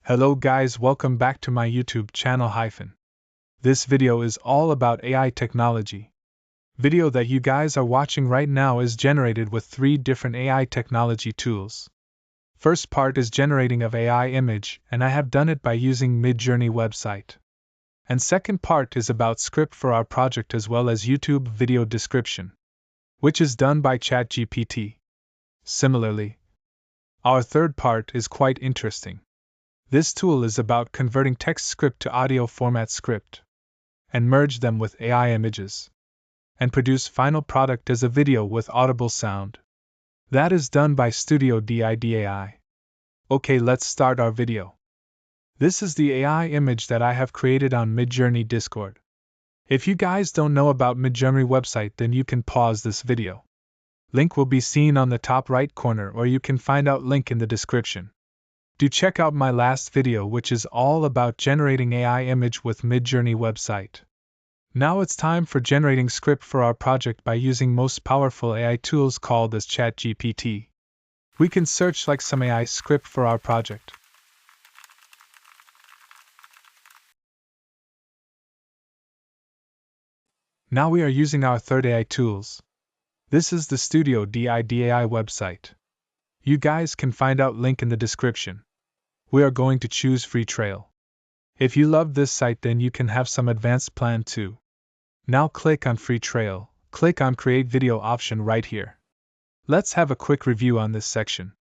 Hello guys, welcome back to my YouTube channel. This video is all about AI technology. Video that you guys are watching right now is generated with 3 different AI technology tools. First part is generating of AI image, and I have done it by using Midjourney website. And second part is about script for our project as well as YouTube video description, which is done by Chat-GPT. Similarly, our third part is quite interesting. This tool is about converting text script to audio format script, and merge them with AI images, and produce final product as a video with audible sound. That is done by Studio DIDAI. Okay, let's start our video. This is the AI image that I have created on Midjourney Discord. If you guys don't know about Midjourney website, then you can pause this video. Link will be seen on the top right corner, or you can find out link in the description. Do check out my last video, which is all about generating AI image with Midjourney website. Now it's time for generating script for our project by using most powerful AI tools called as Chat-GPT. We can search like some AI script for our project. Now we are using our third AI tools. This is the Studio DIDAI website. You guys can find out link in the description. We are going to choose free trial. If you love this site, then you can have some advanced plan too. Now click on free trial, click on create video option right here. Let's have a quick review on this section.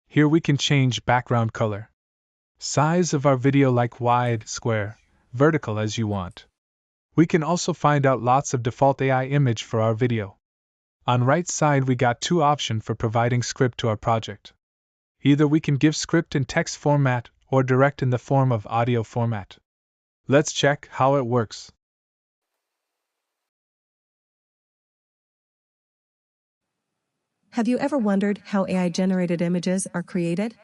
Here we can change background color, size of our video like wide, square, vertical as you want. We can also find out lots of default AI image for our video. On right side we got 2 options for providing script to our project. Either we can give script in text format or direct in the form of audio format. Let's check how it works. Have you ever wondered how AI-generated images are created?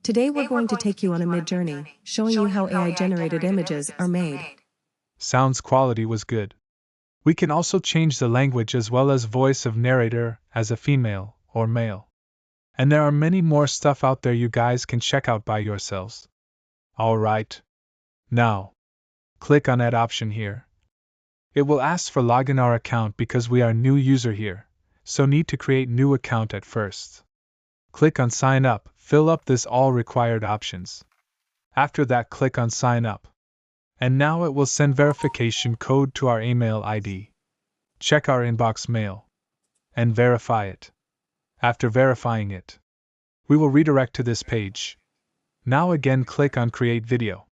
Today we're going to take you on a mid-journey, showing you how AI-generated images are made. Sounds quality was good. We can also change the language as well as voice of narrator as a female or male. And there are many more stuff out there you guys can check out by yourselves. Alright. Now, click on add option here. It will ask for login our account because we are new user here, so need to create new account at first. Click on sign up, fill up this all required options. After that click on sign up. And now it will send verification code to our email ID. Check our inbox mail. And verify it. After verifying it, we will redirect to this page. Now again click on create video.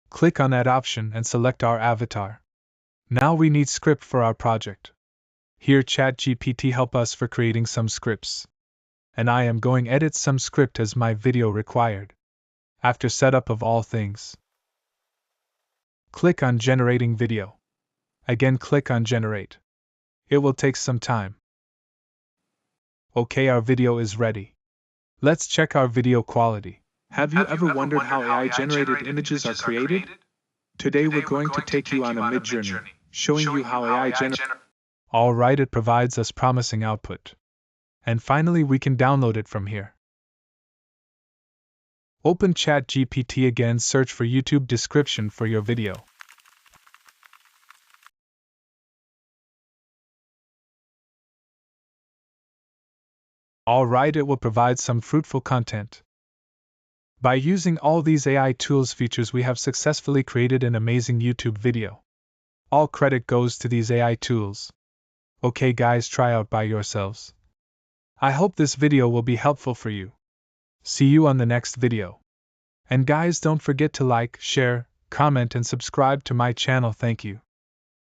Click on add option and select our avatar. Now we need script for our project. Here Chat-GPT help us for creating some scripts. And I am going edit some script as my video required. After setup of all things, click on generating video. Again click on generate. It will take some time. Okay, our video is ready. Let's check our video quality. Have you ever wondered how AI-generated images are created? Today we're going to take you on a mid-journey, showing you how AI generates. Alright, it provides us promising output. And finally we can download it from here. Open Chat-GPT again, search for YouTube description for your video. Alright, it will provide some fruitful content. By using all these AI tools features, we have successfully created an amazing YouTube video. All credit goes to these AI tools. Okay guys, try out by yourselves. I hope this video will be helpful for you. See you on the next video. And guys, don't forget to like, share, comment and subscribe to my channel. Thank you.